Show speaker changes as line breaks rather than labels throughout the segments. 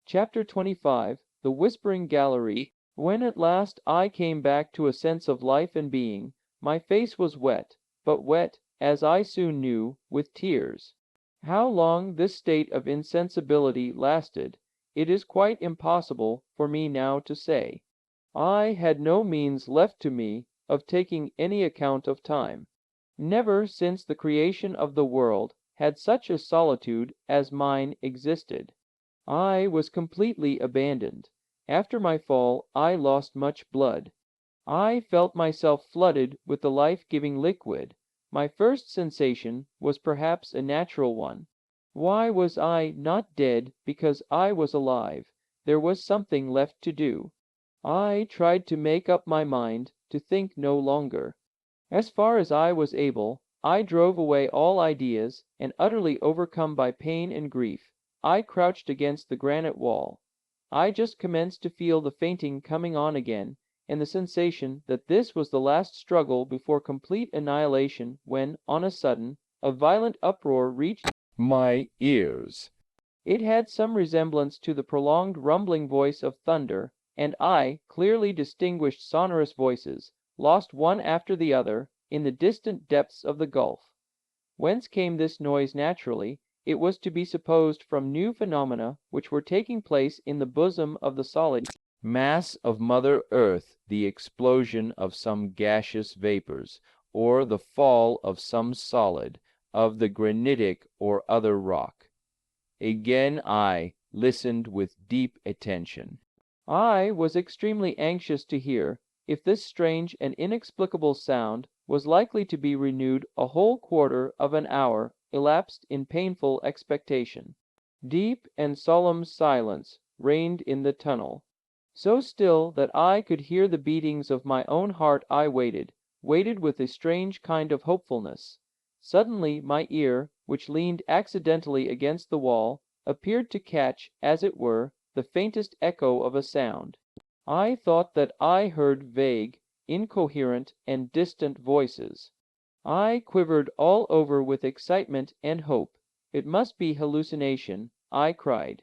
Chapter 25 The Whispering Gallery. When at last I came back to a sense of life and being, my face was wet, but wet, as I soon knew, with tears. How long this state of insensibility lasted, it is quite impossible for me now to say. I had no means left to me of taking any account of time. Never since the creation of the world had such a solitude as mine existed. I was completely abandoned. After my fall I lost much blood. I felt myself flooded with the life-giving liquid. My first sensation was perhaps a natural one. Why was I not dead because I was alive? There was something left to do. I tried to make up my mind to think no longer. As far as I was able, I drove away all ideas, and utterly overcome by pain and grief, I crouched against the granite wall. I just commenced to feel the fainting coming on again, and the sensation that this was the last struggle before complete annihilation, when, on a sudden, a violent uproar reached my ears. It had some resemblance to the prolonged rumbling voice of thunder, and I clearly distinguished sonorous voices, lost one after the other, in the distant depths of the gulf. Whence came this noise naturally, it was to be supposed from new phenomena which were taking place in the bosom of the solid mass of Mother Earth, the explosion of some gaseous vapors, or the fall of some solid, of the granitic or other rock. Again I listened with deep attention. I was extremely anxious to hear if this strange and inexplicable sound was likely to be renewed. A whole quarter of an hour elapsed in painful expectation. Deep and solemn silence reigned in the tunnel. So still that I could hear the beatings of my own heart. I waited with a strange kind of hopefulness. Suddenly my ear, which leaned accidentally against the wall, appeared to catch, as it were, the faintest echo of a sound. I thought that I heard vague, incoherent, and distant voices. I quivered all over with excitement and hope. It must be hallucination, I cried.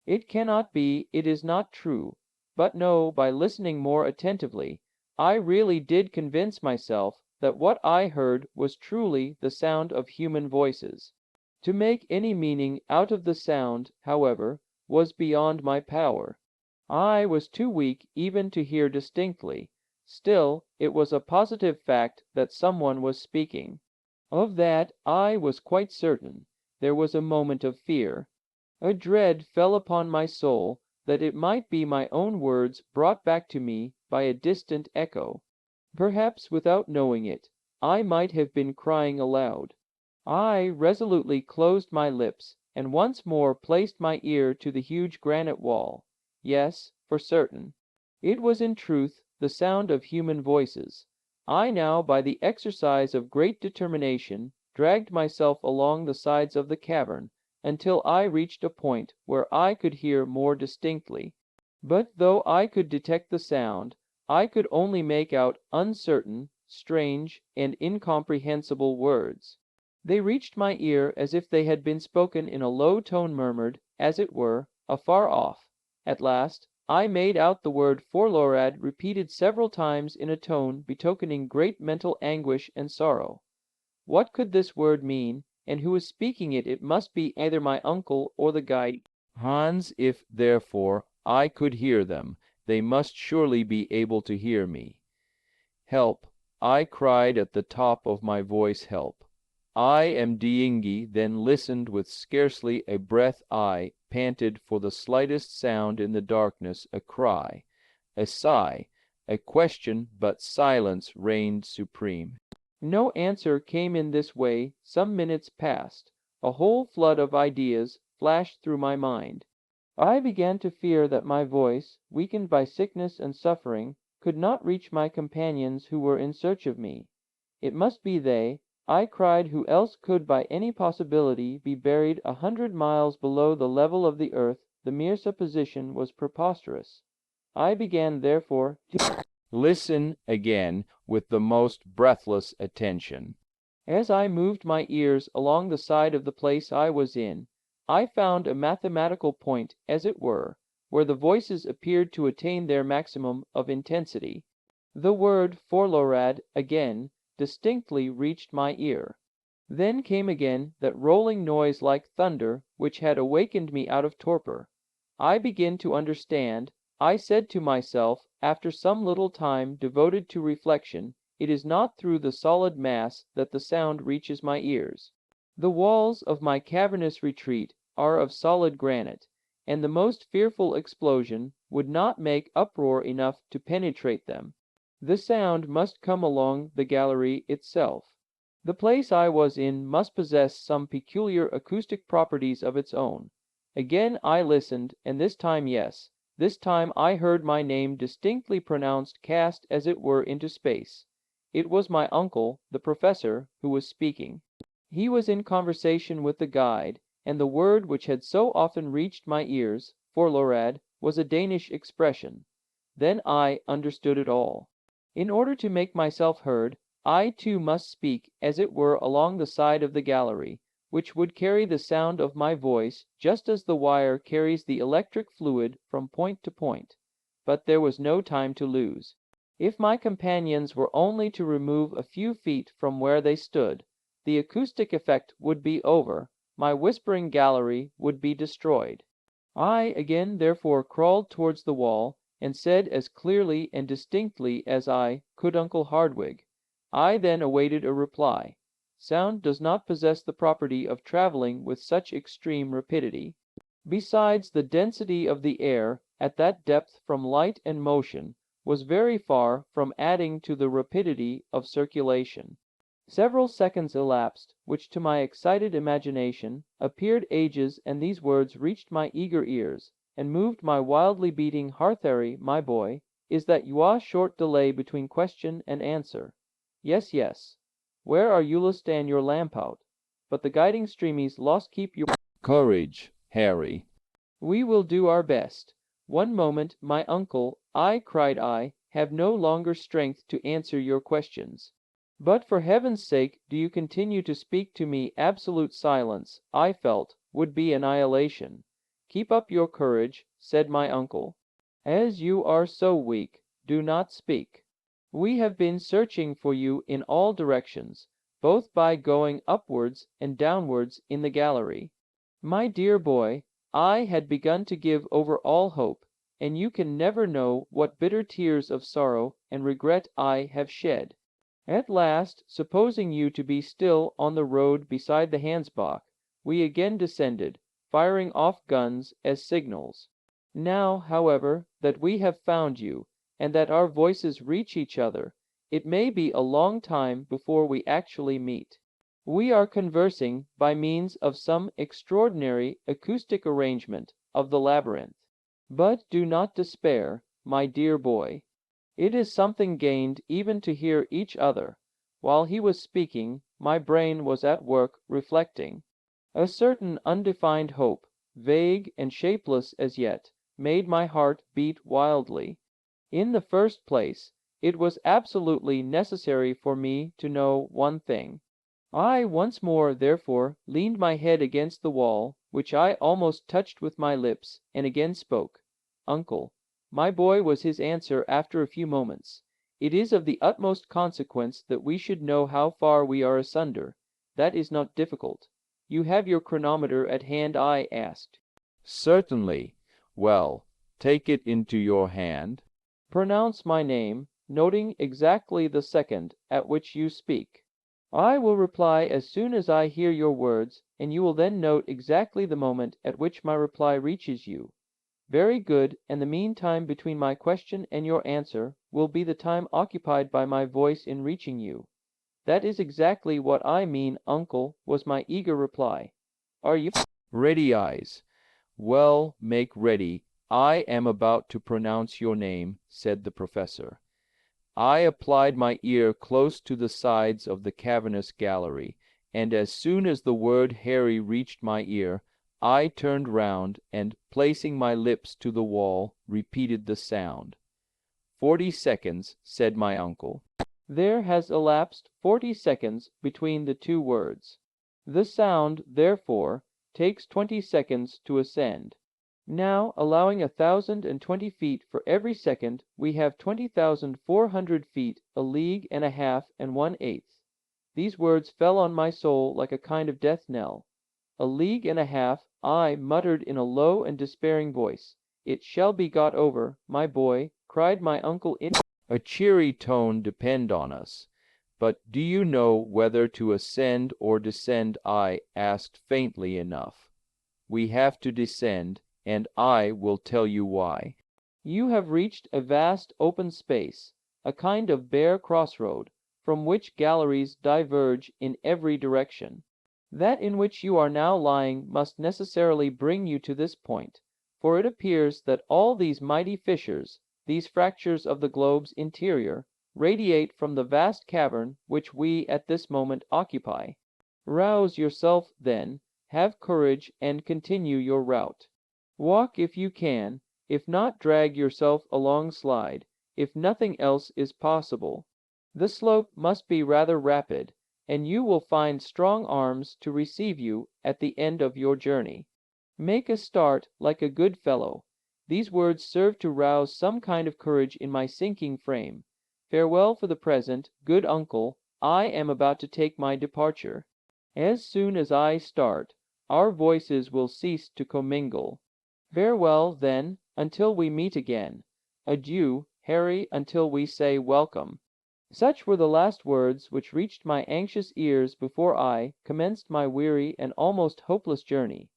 It cannot be, it is not true. But no, by listening more attentively, I really did convince myself that what I heard was truly the sound of human voices. To make any meaning out of the sound, however, was beyond my power. I was too weak even to hear distinctly. Still, it was a positive fact that someone was speaking. Of that I was quite certain. There was a moment of fear. A dread fell upon my soul that it might be my own words brought back to me by a distant echo. Perhaps without knowing it, I might have been crying aloud. I resolutely closed my lips, and once more placed my ear to the huge granite wall. Yes, for certain. It was in truth the sound of human voices. I now, by the exercise of great determination, dragged myself along the sides of the cavern, until I reached a point where I could hear more distinctly. But though I could detect the sound, I could only make out uncertain, strange, and incomprehensible words. They reached my ear as if they had been spoken in a low tone, murmured, as it were, afar off. At last I made out the word forlorad repeated several times in a tone betokening great mental anguish and sorrow. What could this word mean, and who was speaking it? It must be either my uncle or the guide Hans. If, therefore, I could hear them, they must surely be able to hear me. Help! I cried at the top of my voice, help! I am Dingi, then listened with scarcely a breath. I panted for the slightest sound in the darkness, a cry, a sigh, a question, but silence reigned supreme. No answer came. In this way some minutes passed. A whole flood of ideas flashed through my mind. I began to fear that my voice, weakened by sickness and suffering, could not reach my companions who were in search of me. It must be they, I cried. Who else could by any possibility be buried 100 miles below the level of the earth? The mere supposition was preposterous. I began, therefore, to listen again with the most breathless attention. As I moved my ears along the side of the place I was in, I found a mathematical point, as it were, where the voices appeared to attain their maximum of intensity. The word forlorad again distinctly reached my ear. Then came again that rolling noise like thunder which had awakened me out of torpor. I begin to understand, I said to myself, after some little time devoted to reflection. It is not through the solid mass that the sound reaches my ears. The walls of my cavernous retreat are of solid granite, and the most fearful explosion would not make uproar enough to penetrate them. The sound must come along the gallery itself. The place I was in must possess some peculiar acoustic properties of its own. Again I listened, and this time, yes, this time I heard my name distinctly pronounced, cast as it were into space. It was my uncle, the professor, who was speaking. He was in conversation with the guide, and the word which had so often reached my ears, forlorad, was a Danish expression. Then I understood it all. In order to make myself heard, I too must speak as it were along the side of the gallery, which would carry the sound of my voice just as the wire carries the electric fluid from point to point. But there was no time to lose. If my companions were only to remove a few feet from where they stood, the acoustic effect would be over, my whispering gallery would be destroyed. I again therefore crawled towards the wall, and said as clearly and distinctly as I could, Uncle Hardwigg. I then awaited a reply. Sound does not possess the property of traveling with such extreme rapidity. Besides, the density of the air at that depth from light and motion was very far from adding to the rapidity of circulation. Several seconds elapsed, which to my excited imagination appeared ages, and these words reached my eager ears, and moved my wildly beating heart. "Harry, my boy, is that your short delay between question and answer? Yes, yes. Where are Ulust and your lamp out? But the guiding streamies lost keep your
courage, Harry.
We will do our best. One moment, my uncle, I, cried I, have no longer strength to answer your questions. But for heaven's sake do you continue to speak to me. Absolute silence, I felt, would be annihilation. Keep up your courage, said my uncle. As you are so weak, do not speak. We have been searching for you in all directions, both by going upwards and downwards in the gallery. My dear boy, I had begun to give over all hope, and you can never know what bitter tears of sorrow and regret I have shed. At last, supposing you to be still on the road beside the Hansbach, we again descended, firing off guns as signals. Now, however, that we have found you, and that our voices reach each other, it may be a long time before we actually meet. We are conversing by means of some extraordinary acoustic arrangement of the labyrinth. But do not despair, my dear boy. It is something gained even to hear each other. While he was speaking, my brain was at work reflecting. A certain undefined hope, vague and shapeless as yet, made my heart beat wildly. In the first place, it was absolutely necessary for me to know one thing. I once more, therefore, leaned my head against the wall, which I almost touched with my lips, and again spoke. Uncle, my boy, was his answer after a few moments. It is of the utmost consequence that we should know how far we are asunder. That is not difficult. You have your chronometer at hand, I asked.
Certainly. Well, take it into your hand.
Pronounce my name, noting exactly the second at which you speak. I will reply as soon as I hear your words, and you will then note exactly the moment at which my reply reaches you. Very good, and the mean time between my question and your answer will be the time occupied by my voice in reaching you. That is exactly what I mean, uncle, was my eager reply. Are you
ready, eyes? Well, make ready. I am about to pronounce your name, said the professor. I applied my ear close to the sides of the cavernous gallery, and as soon as the word Harry reached my ear, I turned round, and, placing my lips to the wall, repeated the sound. 40 seconds, said my uncle.
There has elapsed 40 seconds between the two words. The sound, therefore, takes 20 seconds to ascend. Now, allowing 1,020 feet for every second, we have 20,400 feet, a league and a half and 1/8. These words fell on my soul like a kind of death knell. A league and a half, I muttered in a low and despairing voice. It shall be got over, my boy, cried my uncle in
a cheery tone. Depend on us. But do you know whether to ascend or descend? I asked faintly enough. We have to descend, and I will tell you why.
You have reached a vast open space, a kind of bare crossroad, from which galleries diverge in every direction. That in which you are now lying must necessarily bring you to this point, for it appears that all these mighty fissures, these fractures of the globe's interior, radiate from the vast cavern which we at this moment occupy. Rouse yourself, then, have courage, and continue your route. Walk if you can, if not drag yourself along slide, if nothing else is possible. The slope must be rather rapid, and you will find strong arms to receive you at the end of your journey. Make a start like a good fellow. These words serve to rouse some kind of courage in my sinking frame. Farewell for the present, good uncle, I am about to take my departure. As soon as I start, our voices will cease to commingle. Farewell, then, until we meet again. Adieu, Harry, until we say welcome. Such were the last words which reached my anxious ears before I commenced my weary and almost hopeless journey.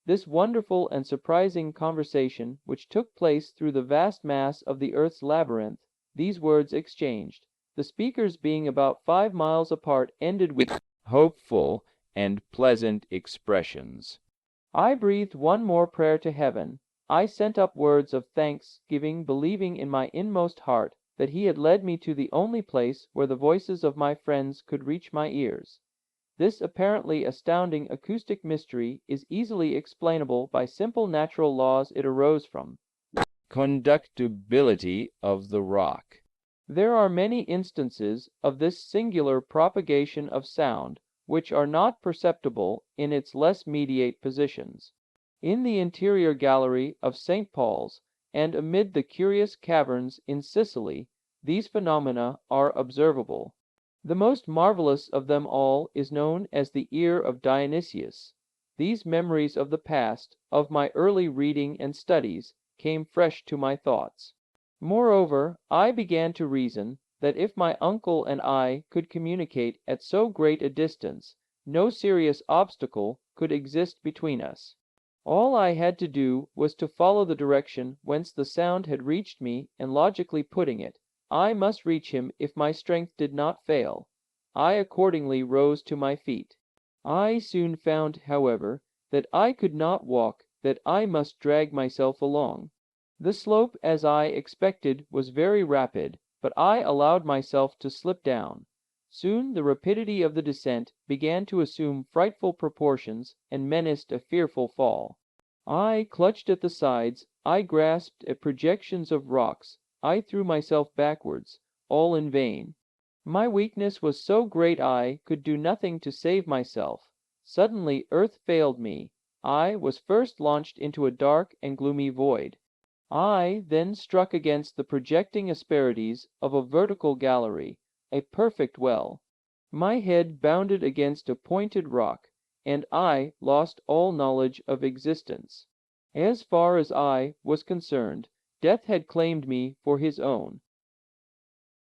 This wonderful and surprising conversation, which took place through the vast mass of the earth's labyrinth, these words exchanged, the speakers being about 5 miles apart, ended with
hopeful and pleasant expressions.
I breathed one more prayer to heaven. I sent up words of thanksgiving, believing in my inmost heart that he had led me to the only place where the voices of my friends could reach my ears. This apparently astounding acoustic mystery is easily explainable by simple natural laws it arose from.
Conductibility of the rock.
There are many instances of this singular propagation of sound, which are not perceptible in its less mediate positions. In the interior gallery of St. Paul's, and amid the curious caverns in Sicily, these phenomena are observable. The most marvelous of them all is known as the ear of Dionysius. These memories of the past, of my early reading and studies, came fresh to my thoughts. Moreover, I began to reason that if my uncle and I could communicate at so great a distance, no serious obstacle could exist between us. All I had to do was to follow the direction whence the sound had reached me, and logically putting it, I must reach him if my strength did not fail. I accordingly rose to my feet. I soon found, however, that I could not walk, that I must drag myself along. The slope, as I expected, was very rapid, but I allowed myself to slip down. Soon the rapidity of the descent began to assume frightful proportions, and menaced a fearful fall. I clutched at the sides, I grasped at projections of rocks, I threw myself backwards, all in vain. My weakness was so great I could do nothing to save myself. Suddenly earth failed me. I was first launched into a dark and gloomy void. I then struck against the projecting asperities of a vertical gallery, a perfect well. My head bounded against a pointed rock, and I lost all knowledge of existence. As far as I was concerned, death had claimed me for his own.